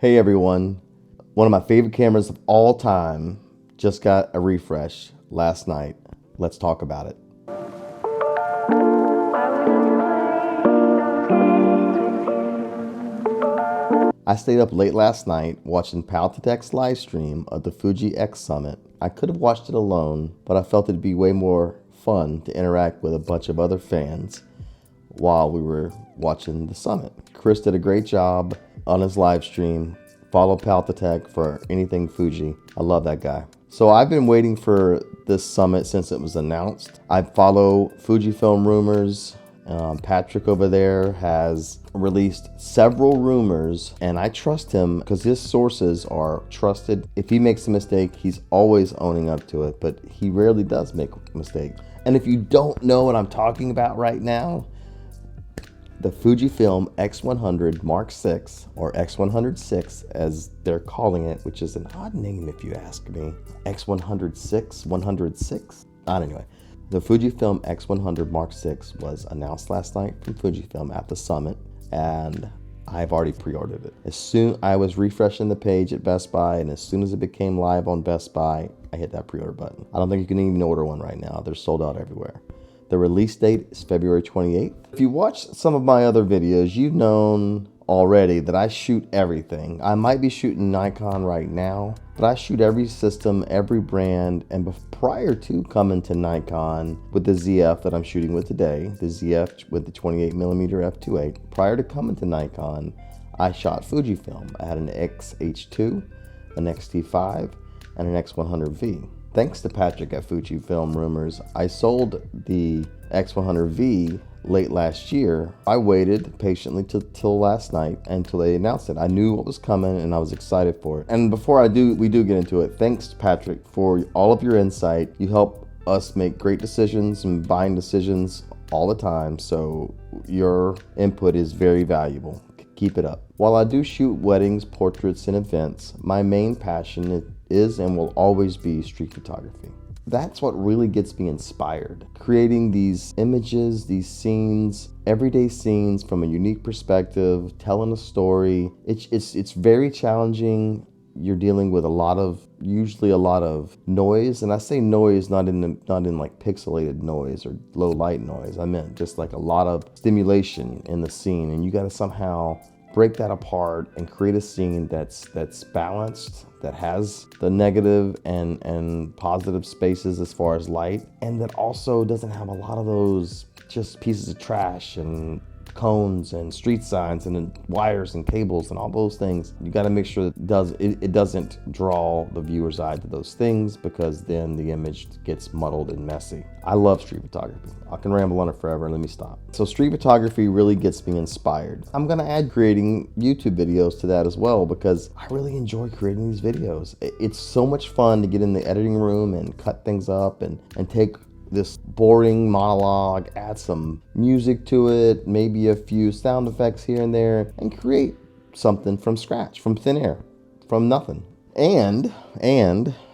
Hey everyone, one of my favorite cameras of all time just got a refresh last night. Let's talk about it. I stayed up late last night watching Paltatech's live stream of the Fuji X Summit. I could have watched it alone, but I felt it'd be way more fun to interact with a bunch of other fans while we were watching the summit. Chris did a great job on his live stream. Follow Paltatech for anything Fuji. I love that guy. So I've been waiting for this summit since it was announced. I follow Fujifilm rumors. Patrick over there has released several rumors, and I trust him because his sources are trusted. If he makes a mistake, he's always owning up to it, but he rarely does make a mistake. And if you don't know what I'm talking about right now, the Fujifilm X100 Mark VI, or X100VI as they're calling it, which is an odd name if you ask me. X106, 106? Anyway, the Fujifilm X100 Mark VI was announced last night from Fujifilm at the summit, and I've already pre-ordered it. As soon I was refreshing the page at Best Buy, and as soon as it became live on Best Buy, I hit that pre-order button. I don't think you can even order one right now. They're sold out everywhere. The release date is February 28th. If you watched some of my other videos, you've known already that I shoot everything. I might be shooting Nikon right now, but I shoot every system, every brand, and prior to coming to Nikon with the ZF that I'm shooting with today, the ZF with the 28mm f2.8, prior to coming to Nikon, I shot Fujifilm. I had an X-H2, an X-T5, and an X100V. Thanks to Patrick at Fujifilm Rumors, I sold the X100V late last year. I waited patiently till last night until they announced it. I knew what was coming and I was excited for it. And before we do get into it, thanks Patrick for all of your insight. You help us make great decisions and buying decisions all the time, so your input is very valuable. Keep it up. While I do shoot weddings, portraits, and events, my main passion is and will always be street photography. That's what really gets me inspired. Creating these images, these scenes, everyday scenes from a unique perspective, telling a story. It's very challenging. You're dealing with usually a lot of noise, and I say noise not in like pixelated noise or low light noise. I meant just like a lot of stimulation in the scene, and you got to somehow break that apart and create a scene that's balanced, that has the negative and positive spaces as far as light, and that also doesn't have a lot of those just pieces of trash and cones and street signs and wires and cables and all those things. You got to make sure that it doesn't draw the viewer's eye to those things, because then the image gets muddled and messy. I love street photography. I can ramble on it forever. Let me stop. So street photography really gets me inspired. I'm going to add creating YouTube videos to that as well, because I really enjoy creating these videos. It's so much fun to get in the editing room and cut things up and take this boring monologue, add some music to it, maybe a few sound effects here and there, and create something from scratch, from thin air, from nothing. And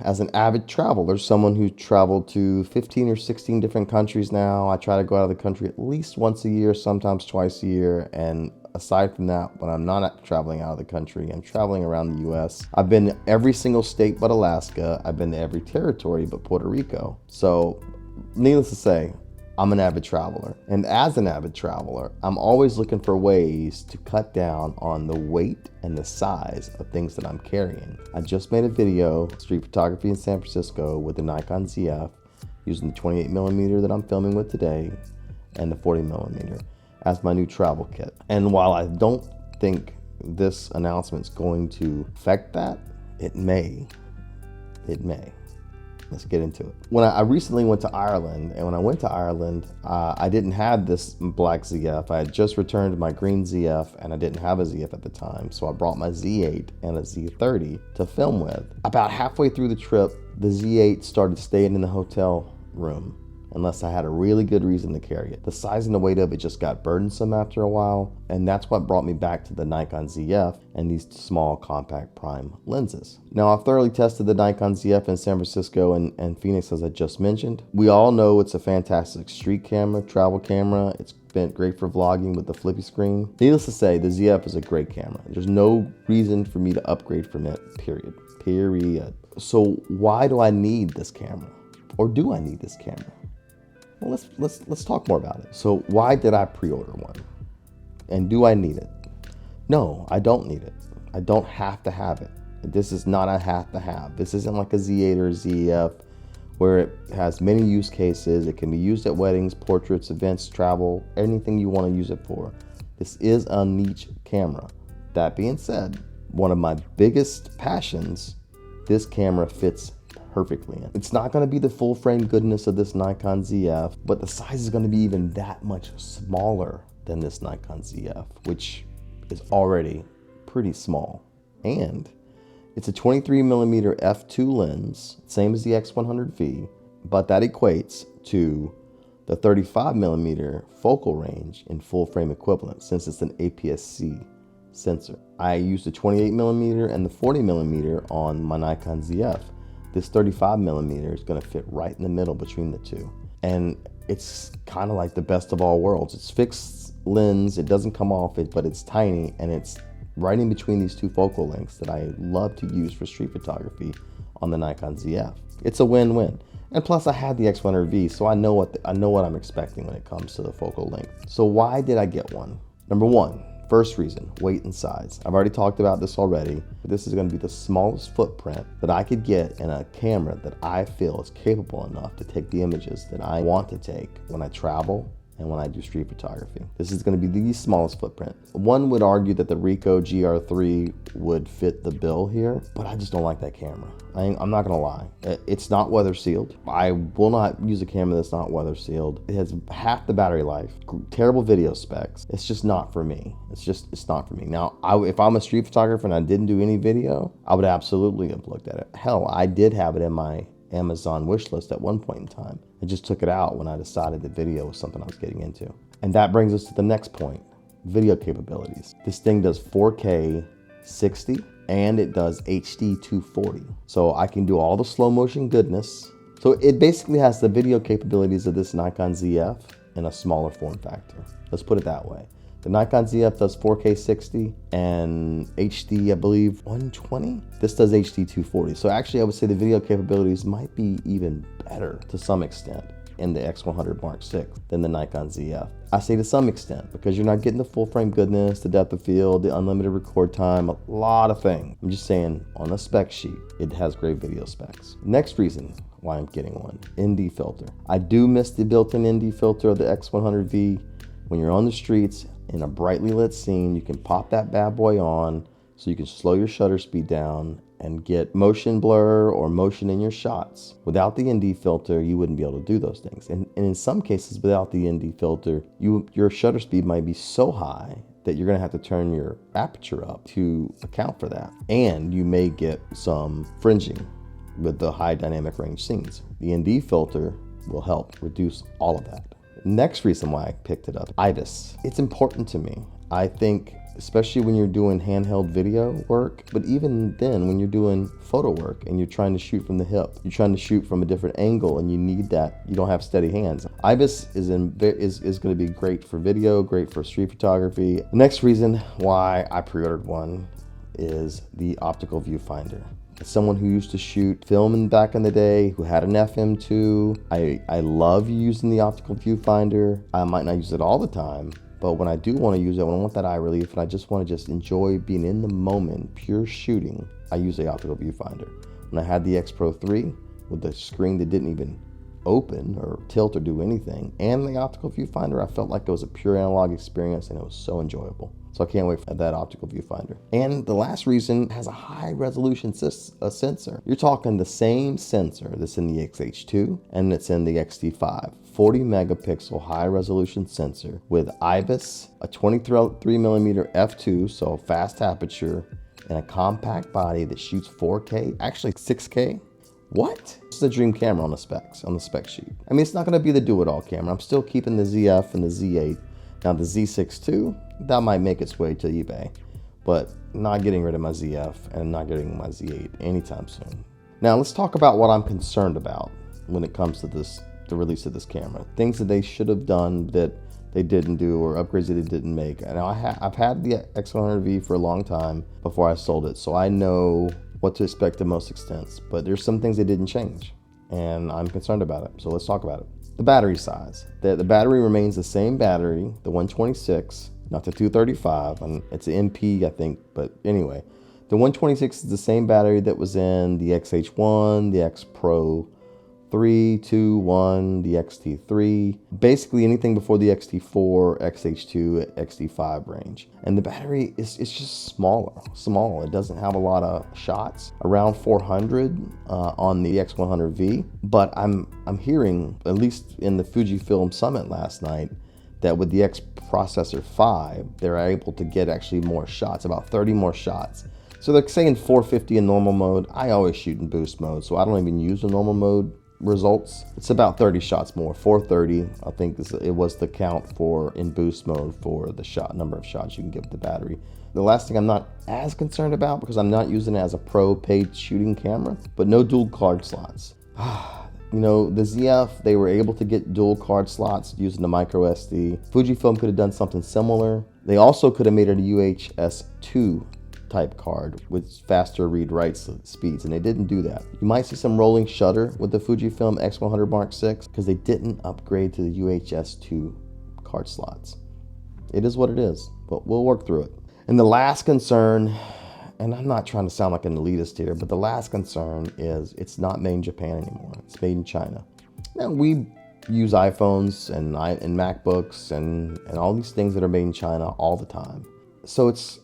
as an avid traveler, someone who traveled to 15 or 16 different countries now, I try to go out of the country at least once a year, sometimes twice a year. And aside from that, when I'm not traveling out of the country, I'm traveling around the US. I've been to every single state but Alaska. I've been to every territory but Puerto Rico. So needless to say, I'm an avid traveler. And as an avid traveler, I'm always looking for ways to cut down on the weight and the size of things that I'm carrying. I just made a video, street photography in San Francisco, with the Nikon ZF, using the 28mm that I'm filming with today and the 40mm as my new travel kit. And while I don't think this announcement's going to affect that, it may. Let's get into it. When I recently went to Ireland, and when I went to Ireland, I didn't have this black ZF. I had just returned my green ZF, and I didn't have a ZF at the time, so I brought my Z8 and a Z30 to film with. About halfway through the trip, the Z8 started staying in the hotel room, unless I had a really good reason to carry it. The size and the weight of it just got burdensome after a while, and that's what brought me back to the Nikon ZF and these small compact prime lenses. Now, I've thoroughly tested the Nikon ZF in San Francisco and Phoenix, as I just mentioned. We all know it's a fantastic street camera, travel camera. It's great for vlogging with the flippy screen. Needless to say, the ZF is a great camera. There's no reason for me to upgrade from it, period. So why do I need this camera? Or do I need this camera? Well, let's talk more about it. So why did I pre-order one? And do I need it? No, I don't need it. I don't have to have it. This is not a have to have. This isn't like a Z8 or ZF where it has many use cases. It can be used at weddings, portraits, events, travel, anything you want to use it for. This is a niche camera. That being said, one of my biggest passions, this camera fits perfectly in. It's not going to be the full frame goodness of this Nikon ZF, but the size is going to be even that much smaller than this Nikon ZF, which is already pretty small. And it's a 23mm f2 lens, same as the X100V, but that equates to the 35mm focal range in full frame equivalent since it's an APS-C sensor. I used the 28mm and the 40mm on my Nikon ZF. This 35mm is going to fit right in the middle between the two. And it's kind of like the best of all worlds. It's fixed lens, it doesn't come off it, but it's tiny, and it's right in between these two focal lengths that I love to use for street photography on the Nikon ZF. It's a win-win. And plus I had the X100V, so I know what I'm expecting when it comes to the focal length. So why did I get one? Number one, first reason, weight and size. I've already talked about this already, but this is going to be the smallest footprint that I could get in a camera that I feel is capable enough to take the images that I want to take when I travel and when I do street photography. This is going to be the smallest footprint. One would argue that the Ricoh GR3 would fit the bill here, but I just don't like that camera. I'm not gonna lie. It's not weather sealed. I will not use a camera that's not weather sealed. It has half the battery life, terrible video specs. It's just not for me. It's not for me. Now, if I'm a street photographer and I didn't do any video, I would absolutely have looked at it. Hell, I did have it in my Amazon wish list at one point in time. I just took it out when I decided that video was something I was getting into. And that brings us to the next point, video capabilities. This thing does 4K 60 and it does HD 240. So I can do all the slow motion goodness. So it basically has the video capabilities of this Nikon ZF in a smaller form factor. Let's put it that way. The Nikon ZF does 4K 60 and HD, I believe, 120. This does HD 240. So actually, I would say the video capabilities might be even better to some extent in the X100 Mark VI than the Nikon ZF. I say to some extent because you're not getting the full frame goodness, the depth of field, the unlimited record time, a lot of things. I'm just saying on a spec sheet, it has great video specs. Next reason why I'm getting one, ND filter. I do miss the built-in ND filter of the X100V. When you're on the streets in a brightly lit scene, you can pop that bad boy on so you can slow your shutter speed down and get motion blur or motion in your shots. Without the ND filter, you wouldn't be able to do those things. And in some cases, without the ND filter, your shutter speed might be so high that you're gonna have to turn your aperture up to account for that. And you may get some fringing with the high dynamic range scenes. The ND filter will help reduce all of that. Next reason why I picked it up, IBIS. It's important to me. I think, especially when you're doing handheld video work, but even then when you're doing photo work and you're trying to shoot from the hip, you're trying to shoot from a different angle and you need that, you don't have steady hands. IBIS is going to be great for video, great for street photography. The next reason why I pre-ordered one is the optical viewfinder. As someone who used to shoot film back in the day, who had an FM2, I love using the optical viewfinder. I might not use it all the time, but when I do want to use it, when I want that eye relief and I just want to enjoy being in the moment, pure shooting, I use the optical viewfinder. When I had the X Pro 3 with the screen that didn't even open or tilt or do anything, and the optical viewfinder, I felt like it was a pure analog experience and it was so enjoyable. So I can't wait for that optical viewfinder. And the last reason, has a high resolution sensor. You're talking the same sensor that's in the XH2 and it's in the X-T5. 40 megapixel high resolution sensor with IBIS, a 23mm f2, so fast aperture, and a compact body that shoots 4K, actually 6K. What? This is a dream camera on the spec sheet. I mean, it's not gonna be the do-it-all camera. I'm still keeping the ZF and the Z8. Now the Z6 II, that might make its way to eBay, but not getting rid of my ZF and not getting my Z8 anytime soon. Now let's talk about what I'm concerned about when it comes to the release of this camera. Things that they should have done that they didn't do or upgrades that they didn't make. And I've had the X100V for a long time before I sold it, so I know what to expect to most extents. But there's some things they didn't change, and I'm concerned about it. So let's talk about it. The battery size. The battery remains the same battery, the 126, not the 235, and it's an MP, I think, but anyway. The 126 is the same battery that was in the XH1, the X Pro 3, 2, 1, the X-T5, basically anything before the X-T4, XH2, X-T5 range. And the battery it's just small. It doesn't have a lot of shots, around 400 on the X100V. But I'm hearing, at least in the Fujifilm Summit last night, that with the X Processor 5, they're able to get actually more shots, about 30 more shots. So they're saying 450 in normal mode. I always shoot in boost mode, so I don't even use the normal mode results. It's about 30 shots more, 430 I think it was the count for in boost mode for the number of shots you can get with the battery. The last thing I'm not as concerned about, because I'm not using it as a pro paid shooting camera, but no dual card slots. You know, the ZF, they were able to get dual card slots using the micro SD. Fujifilm could have done something similar. They also could have made it a UHS-2 type card with faster read-write speeds, and they didn't do that. You might see some rolling shutter with the Fujifilm X100 Mark VI because they didn't upgrade to the UHS-2 card slots. It is what it is, but we'll work through it. And the last concern, and I'm not trying to sound like an elitist here, but the last concern is it's not made in Japan anymore. It's made in China. Now, we use iPhones and MacBooks and all these things that are made in China all the time. So it's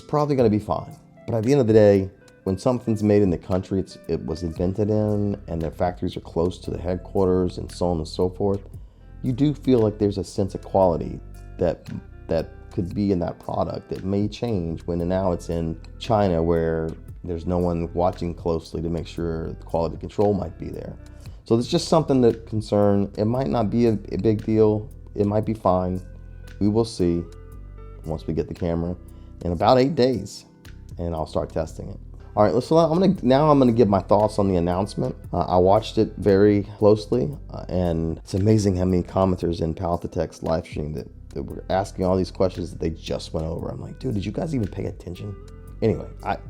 probably going to be fine. But at the end of the day, when something's made in the country it was invented in, and their factories are close to the headquarters and so on and so forth, you do feel like there's a sense of quality that could be in that product that may change when now it's in China, where there's no one watching closely to make sure the quality control might be there. So it's just something that concern. It might not be a big deal. It might be fine. We will see once we get the camera in about 8 days, and I'll start testing it. All right, I'm gonna give my thoughts on the announcement. I watched it very closely, and it's amazing how many commenters in Palette to Text live stream that were asking all these questions that they just went over. I'm like, dude, did you guys even pay attention? Anyway,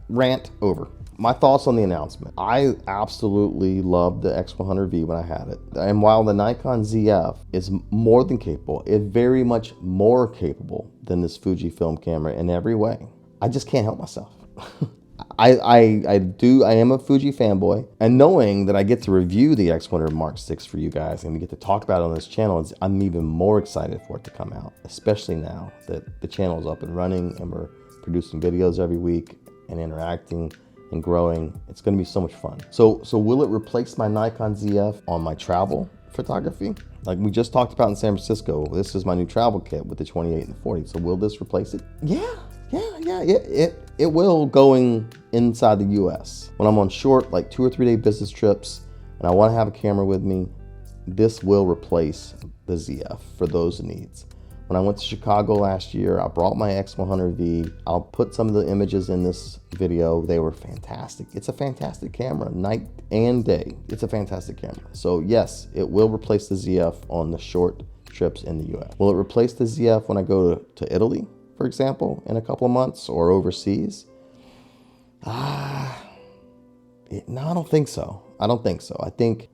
rant over. My thoughts on the announcement. I absolutely loved the X100V when I had it. And while the Nikon ZF is more than capable, it's very much more capable than this Fujifilm camera in every way. I just can't help myself. I am a Fuji fanboy, and knowing that I get to review the X100 Mark VI for you guys and we get to talk about it on this channel, I'm even more excited for it to come out, especially now that the channel is up and running and we're producing videos every week and interacting and growing. It's going to be so much fun. So will it replace my Nikon ZF on my travel photography? Like we just talked about in San Francisco, this is my new travel kit with the 28 and 40. So will this replace it? Yeah, it will, going inside the US. When I'm on short, like 2 or 3 day business trips, and I want to have a camera with me, this will replace the ZF for those needs. When I went to Chicago last year, I brought my X100V. I'll put some of the images in this video. They were fantastic. It's a fantastic camera, night and day. It's a fantastic camera. So yes, it will replace the ZF on the short trips in the US. Will it replace the ZF when I go to Italy, for example, in a couple of months, or overseas? No, I don't think so. I don't think so. I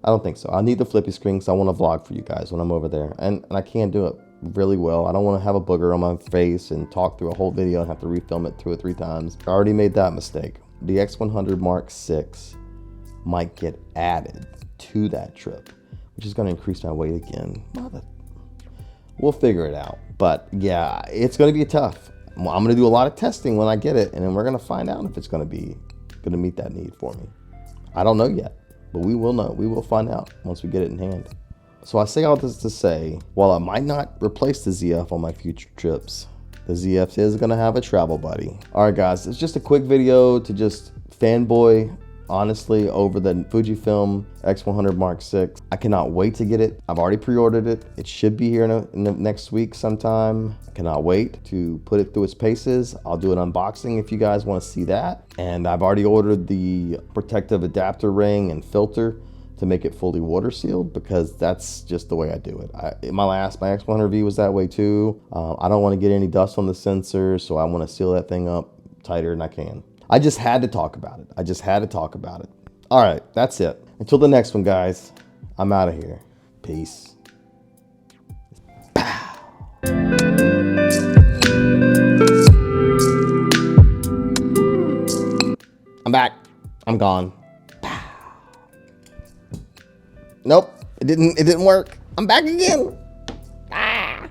don't think so. I need the flippy screen because I want to vlog for you guys when I'm over there, and I can't do it really well. I don't want to have a booger on my face and talk through a whole video and have to refilm it 2 or 3 times. I already made that mistake. The X100 Mark VI might get added to that trip, which is going to increase my weight again. We'll figure it out. But yeah, it's going to be tough. I'm going to do a lot of testing when I get it, and then we're going to find out if it's going to meet that need for me. I don't know yet, but we will know. We will find out once we get it in hand. So I say all this to say, while I might not replace the ZF on my future trips, the ZF is going to have a travel buddy. All right, guys, it's just a quick video to just fanboy, honestly, over the Fujifilm X100 Mark VI. I cannot wait to get it. I've already pre-ordered it. It should be here in the next week sometime. I cannot wait to put it through its paces. I'll do an unboxing if you guys want to see that. And I've already ordered the protective adapter ring and filter to make it fully water sealed, because that's just the way I do it. My X100V was that way too. I don't want to get any dust on the sensor, so I want to seal that thing up tighter than I can. I just had to talk about it. I just had to talk about it. All right, that's it. Until the next one, guys, I'm out of here. Peace. I'm back. I'm gone. Nope, it didn't work. I'm back again.